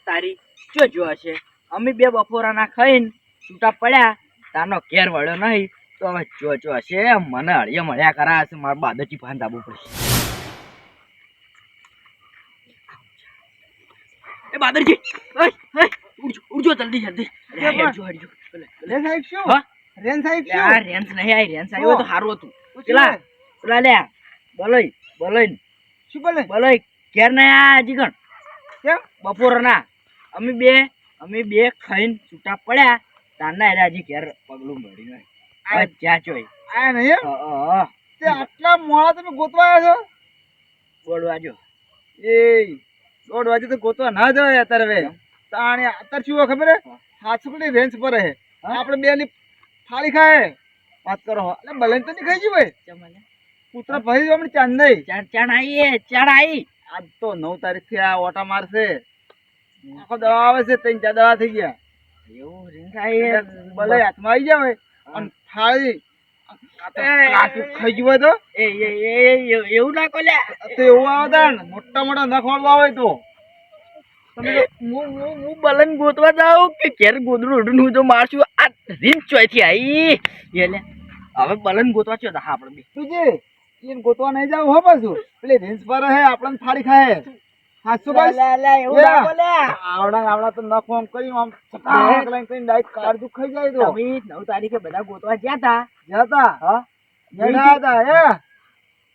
તારી જો જો હશે અમે બે બપોરાના ખાઈને છૂટા પડ્યા તારનો ઘેર વળ્યો નહીં તો હવે જો હશે મને હળિયા મળ્યા કરા હશે મારે બાદરજી ભાન દાબવું પડશે એ બાદરજી ઉડજો જલ્દી જલ્દી રેન્જ સાહેબ શું રેન્જ સાહેબ શું રેન્જ નહીં આવી રેન્જ આવ્યો તો સારું હતું પેલા પેલા લે બોલોય શું બોલોય ઘેર ના હજી ગણ કેમ બપોરના અમે બે ખાઈને છૂટા પડ્યા તારના એટલે હજી ઘેર પગલું મળ્યું આ જ્યાં ચોય આ નહીં તે આટલા મોડા તમે ગોતવા આવ્યા છો ગોડવાજો દોઢ વાગે તો ગોતવા ના જવાય અત્યારે હવે તાણે અત્યારે શું ખબર હે હાથસુકડી રેન્જ પર હે આપણે બે ની થાળી ખાય વાત કરો એટલે બલન તો નહીં ખાઈ જી ભાઈ પુત્ર ભાઈ આપણે ચાંદ નહીં ચાણ આવી આજ તો 9 તારીખ થી આ ઓટા મારશે આખો દવા આવે છે 3-4 દવા થઈ ગયા એવું રેન્જ આવી ભલે હાથમાં આવી જાવ અને થાળી ખાઈ જવાય તો એવું ના કોલે તો એવું આવે મોટા મોટા નખવાડવા આવે તો હું બલન ગોતવા જાઉં કે ઘેર ગોદડું ઉડું તો મારશું આ રીંચ ચોયથી આવી એટલે હવે બલન ગોતવા છો હા આપણે બે તું જે એને ગોતવા નહીં જાવ હો પાછું પેલી રીંચ પર હે આપણને ફાડી ખાય હાચું બસ આવડા તો નખો આમ કરી આમ લઈને કઈ ડાયરેક્ટ કાળજુ ખાઈ જાય તો 9 તારીખે બધા ગોતવા ગયા હતા હા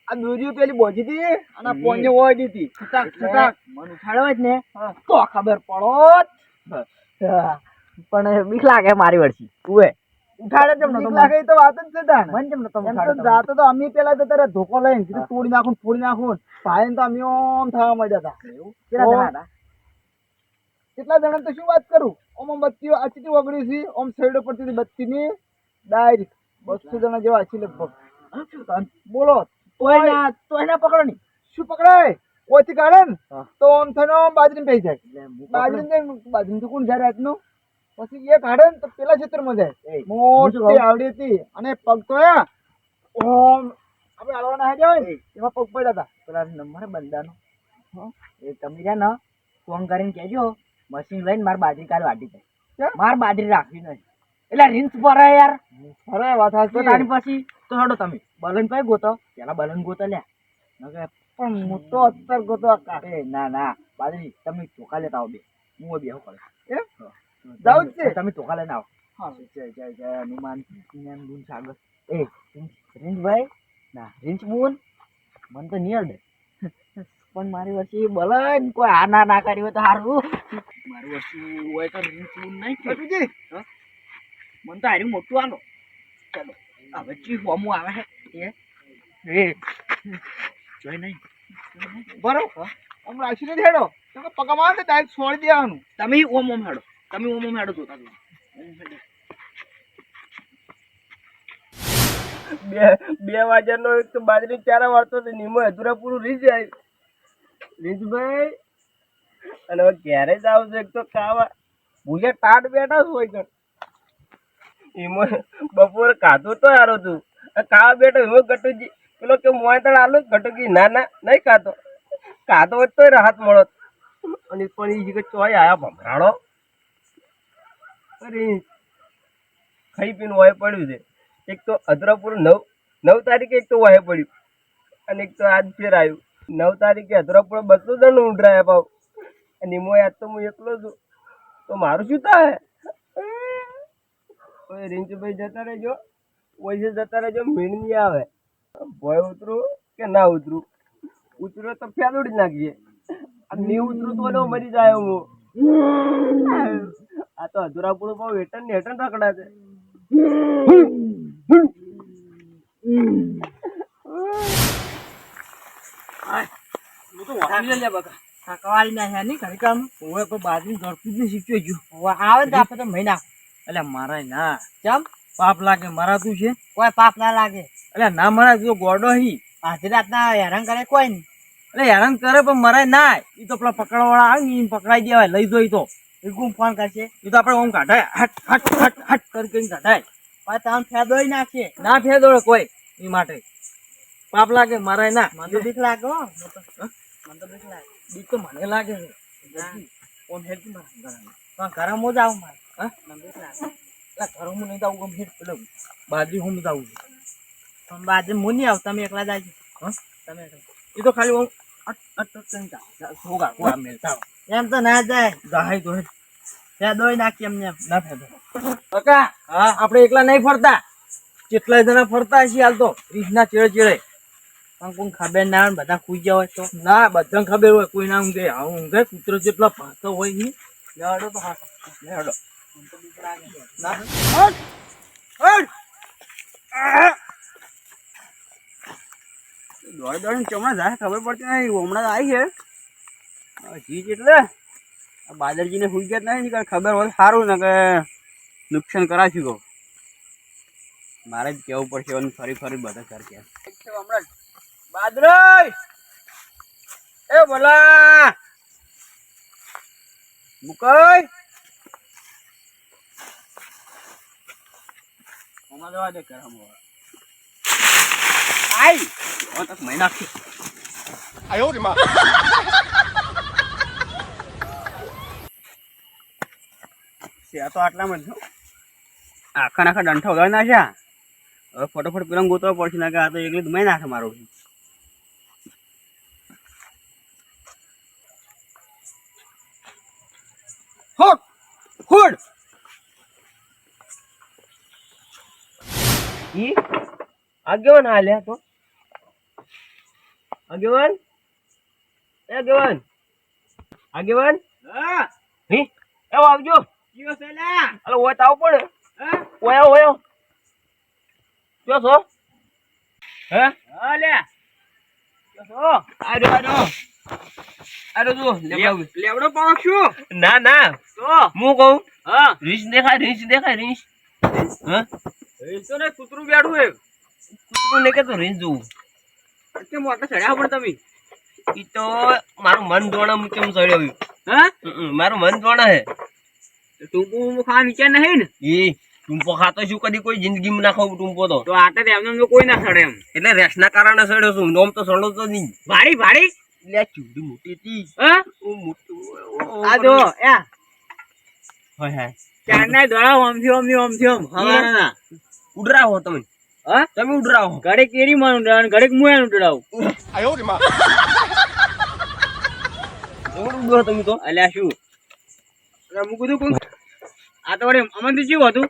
આ દૂરી પેલી બોજી હતી અને પોને ઓડી હતી છટાક મન ઉઠાડ્યો જ ને તો ખબર પડોત પણ બીક લાગે મારી વર્ષી તું ઉઠાડે જમ ને તો લાગે તો વાત જ છે તાણ મન જમ ને તો એમ તો જાતો તો અમે પેલા તો તારે ધોકો લઈને કીધું તોડી નાખું ભાઈ તો અમે ઓમ થવા માંડ્યા હતા એવું કેટલા જણા હતા કેટલા જણા તો શું વાત કરું ઓમ બત્તીઓ આચી વગડી છે ઓમ સાઈડ પરથી બત્તી ની ડાયરેક્ટ 200 જણા જેવા છે લગભગ બોલો તો એને પકડો નહીં શું પકડાય ઓછી કાઢે ને તો આમ થઈને બાજરી પઈ જાય બાજરી તો કોણ જાય રાતનું પછી એ કાઢે ને તો પેલા ક્ષેત્રમાં જાય મોટી આવડી હતી અને પગ તો ઓમ આપણે હાલવાના હાજર હોય ને એમાં પગ પડ્યા હતા પેલા નંબર બંદાનો એ તમે રહ્યા ને ફોન કરીને કહેજો મશીન લઈને મારે બાજરી કાલ વાટી જાય મારે બાજરી રાખવી નહીં એટલે રીંસ ભરે યાર અરે વાત તો તારી પછી તો હડો તમે બલન પાઈ ગોતો પેલા બલન ગોતો લ્યા પણ હું તો અત્યારે ગોતો ના બાજરી તમે ચોખા લેતા આવો બે હું બેહો કરે જાવ જ છે તમે ચોખા લઈને આવો હા જય હનુમાન બુન સાગર રીંચ ભાઈ ના રીંચ બુન મને તો નિયર દે પણ મારી વર્ષી બલન કોઈ આ ના કરી હોય તો સારું મારી વર્ષી હોય તો રીંચ બુન નહીં મને તો હાર્યું મોટું આલો ચાલો હવે ચી હોમું આવે છે જોઈ નહીં બરોબર આમ રાખી નથી હેડો તમે પગમાં આવે ડાયરેક્ટ છોડી દેવાનું તમે ઓમ હેડો જોતા બે વાગ્યાનો એક તો બાજરી 4 વાળતો નીમો અધૂરા પૂરું રીજ જાય રીજભાઈ અને હવે ઘેરે જ આવશે એક તો ખાવા ભૂલે ટાટ બેઠા જ હોય કર એમાં બપોરે ખાધું તો હારો તું ખાવા બેઠો એવો ગટુજી પેલો કે મોય તળ આલો ગટુજી ના નહીં ખાતો હોત તો રાહત મળત અને પણ એ જગ્યાએ ચોય આયા ભમરાડો અરે ખાઈ પીને વાય પડ્યું છે એક તો અધરાપુર 9 તારીખે એક તો વાય પડ્યું અને એક તો આજ ફેર આવ્યું 9 તારીખે અધરાપુર 200 જણ ઉંડરાયા પાવ અને એમાં આજ તો હું એકલો છું તો મારું શું થાય રીંચભાઈ જતા રહેજો ઓછે જતા રહેજો મીણ નહીં આવે ભય ઉતરું કે ના ઉતરું તો ફેદોડી જ નાખીએ નહીં ઉતરું તો મરી જાય હું આ તો અધૂરાપુરું બહુ હેઠળ ને હેઠળ રખડા છે બાજરી ઝડપી જ શીખ્યો ગયો આવે તો આપડે તો મહિના એટલે મારા ના કેમ પાપ લાગે મરાતું છે કોઈ પાપ ના લાગે એટલે ના મરાય તો ગોડો હી આધી રાતના હેરાન કરે કોઈ નહીં એટલે હેરાન કરે પણ મરાય ના એ તો પેલા પકડવા વાળા આવે ને એને પકડાઈ દેવાય લઈ જોઈ તો એ ગુમ ફોન કરશે એ તો આપણે ઓમ કાઢાય હટ કરીને કાઢાય પણ તમે ફેદોય નાખશે ના ફેદોડે કોઈ એ માટે પાપ લાગે મરાય ના મને તો બીક લાગે મને તો બીક લાગે બીક તો મને લાગે છે ઓમ હેડ કી મારા ઘરમાં મો જાવ માર હા નંબર લાગે લા ઘરમાં નહીં જાવ ઓમ હેડ પેલો બાજુ હું જાવ પણ બાજુ મો નહીં આવ તમે એકલા જાજો હા તમે એ તો ખાલી હું અટ કરી જા હોગા કોા મેલતા એમ તો ના જાય જાય તો ત્યાં દોઈ નાખી એમને ના ફેદો કાકા હા આપણે એકલા નહીં ફરતા કેટલા જણા ફરતા છીએ હાલ તો રીસના ચેડે ચેડે પણ કોઈ ખબર ના હોય બધા ખુઈ ગયા હોય તો ના બધાને ખબર હોય કોઈ ના ઊંઘે હા ઊંઘે કૂતરો જેટલો ભાતો હોય નહીં લેવાડો તો હા લેવાડો દોડ દોડ ચમણા જાય ખબર પડતી નહીં હમણાં આવી છે જીજ એટલે બાદરજીને સુઈ ગયા નહીં ખબર હોય સારું ને કે નુકસાન કરાશું કહો મારે જ કેવું પડશે ફરી ફરી બધા ઘર કે હમણાં બાદરઈ એ બોલા મુકઈ હમણાં જવા દે કર હમણાં આઈ ઓ તક મહિના થી આયો રે માં આ તો આટલામાં જ આખા નાખા ડંઠા ઉડાડી નાખ્યા હવે ફટોફટ પેલા ગોતવા પડશે ના કે આ તો એકલી જ મેં નાખે મારો હોટ હોડ ઈ આગેવાન હાલ્યા તો આગેવાન આગેવાન હા હી એ આવજો કયો સેલા અલે ઓય તાવ પડે હા ઓય ઓય કયો છો હે હા લે કયો છો આરો જો લેવડો પાડો છું ના ના તો હું કહું હા રીંછ દેખાય રીંછ હા રીંછ તો ને કૂતરું બેઠું હે કૂતરું ને કે તો રીંછ જોઉં કે મોટા ચડ્યા પણ તમે ઈ તો મારું મન દોણા હું કેમ ચડ્યો હા મારું મન દોણા હે ટૂંપો ખા વિચાર નહીં ને એ ટૂંપો ખાતો છું કદી કોઈ જિંદગીમાં ના ખાવ ટૂંપો તો આટે એમને કોઈ ના સડે એમ એટલે રેસના કારણે સડ્યો છું નોમ તો સડો તો નહીં ભાડી લે ચૂડી મોટી હતી હા ઓ મોટું આ જો યા હોય હે ચારના દોડા ઓમથી હવાના ઉડરા હો તમે હા તમે ઉડરા હો ઘડે કેરી માં ઉડરાવ ઘડે મુયા ઉડરાવ આયો રે માં ઉડરો તમે તો અલ્યા શું હું કીધું કોણ આ તો વળી અમને જેવું હતું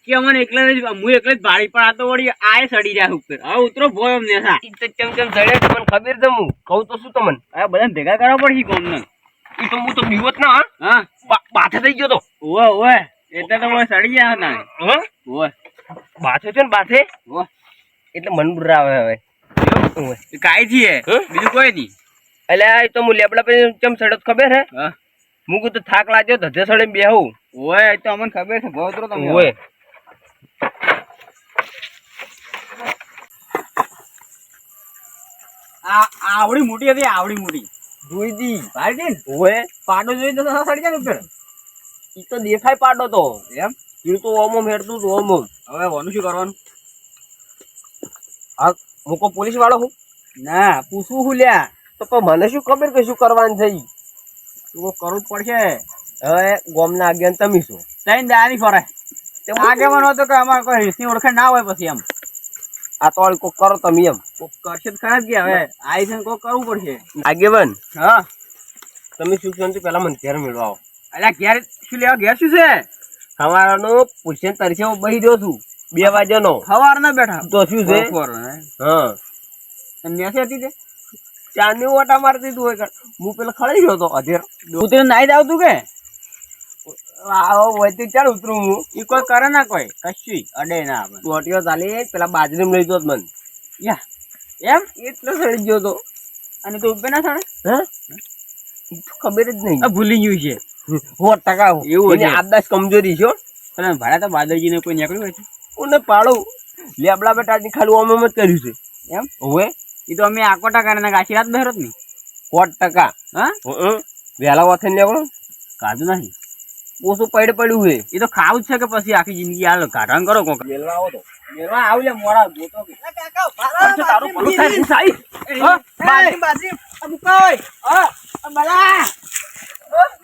કે અમને એકલા જ હું એકલા જ ભાડી પણ આ તો વળી આય સડી જાય ઉપર હવે ઉતરો ભોય અમને થા ચમ સડે તમને ખબર છે હું કહું તો શું તમને આ બધા ભેગા કરવા પડશે કોમ ને એ તો હું તો બીવત ના હા બાથે થઈ ગયો તો ઓવે એટલે તો સડી ગયા હતા હા ઓવે બાથે છે ને બાથે એટલે મન બુરા આવે હવે કાઈ થી બીજું કોઈ નહીં અલ્યા એ તો હું લેબડા પર ચમ સડત ખબર હે હા હું કીધું થાક લાગ્યો ધધે સડે બેહું ઓય તો અમને ખબર છે ભોતરો તમે ઓય આવડી મોટી હતી આવડી મોટી જોઈ દી ભાઈ ઓય પાડો જોઈ તો સડી જાય ઉપર ઈ તો દેખાય પાડો તો એમ ઈ તો ઓમ હેડતું તો ઓમ હવે વાનું શું કરવાનું આ મુકો પોલીસ વાળો હું ના પૂછવું હું લ્યા તો પણ મને શું ખબર કે શું કરવાનું થઈ તું કરવું જ પડશે હવે ગોમના આગેવાન તમે શું તઈ દાની ફરે આગેવાન હતો કે અમારે કોઈ રીસની ઓળખાણ ના હોય પછી એમ આ તો કોક કરો તમે એમ કોક કરશે તો ખરા જ ગયા હવે આઈ છે કોક કરવું પડશે આગેવાન હા તમે શું છો પેલા મને ઘેર મેળવો અલ્યા ઘેર શું લેવા ઘેર શું છે સવારનો પૂછે તરસે હું બહી રહ્યો છું 2 વાગ્યાનો સવાર ના બેઠા તો શું છે હા મેસે હતી તે ચાંદની ઓટા મારતી તું હોય હું પેલા ખડી ગયો તો અધેર તું તેને નાઈ જાવ તું કે વધી ચાલ ઉતરું હું ઈ કોઈ કરે ના કોઈ કશું અડે ના ટોટીઓ ચાલી પેલા બાજરી લઈ ગયો મન યા એમ એટલો સડી ગયો તો અને તું ઉભે ના સડે હે ખબર જ નહીં ભૂલી ગયું છે 100% એવું આદાસ કમજોરી છે તને ભાડા તો બાદરજી ને કોઈ નીકળ્યું હોય છે ઓને પાડું લેબડા બેટા ખાલી ઓમ જ કર્યું છે એમ હવે એ તો અમે આકોટા કરીને આશીર્વાદ બહેરો જ નહીં 100% હા વહેલા વથે લેવડો કાઢું નહીં ઓછું પડ્યું હે એ તો ખાવું જ છે કે પછી આખી જિંદગી હાલ કાઢાણ કરો કોક મેલવા આવો તો મેલવા આવ લે મોડા ગોતો કે તારું પલું થાય સાઈ બાજી મુકાઈ બલા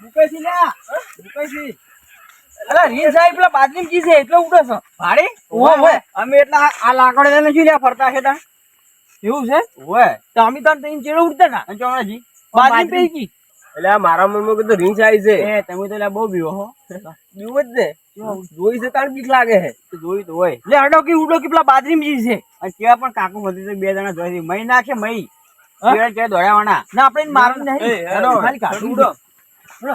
મુકાઈ દુકાઈ લ્યા દુકાઈ અલા રીલ સાહેબ પેલા બાજરી જી છે એટલે ઉડો છો ભાડે ઓય અમે એટલા આ લાકડે લઈને શું લ્યા ફરતા છે તા એવું છે ઓય તો અમે તો તઈને ચેડો ઉડતા ના ચોણાજી બાજરી પેકી એટલે આ મારા મનમાં કીધું રીંછ આવી છે એ તમે તો લ્યા બહુ બીવો હો બીવું જ ને જોઈ છે તાર બીક લાગે છે તો જોઈ તો હોય લે અડો કે ઉડો કે પેલા બાજરી જી છે અને કેવા પણ કાકુ મધી તો બે જણા જોઈ મહી નાખે મહી કે દોડ્યાવાના ના આપણે મારવું નહીં હેડો ખાલી કાઢું ઉડો ઉડો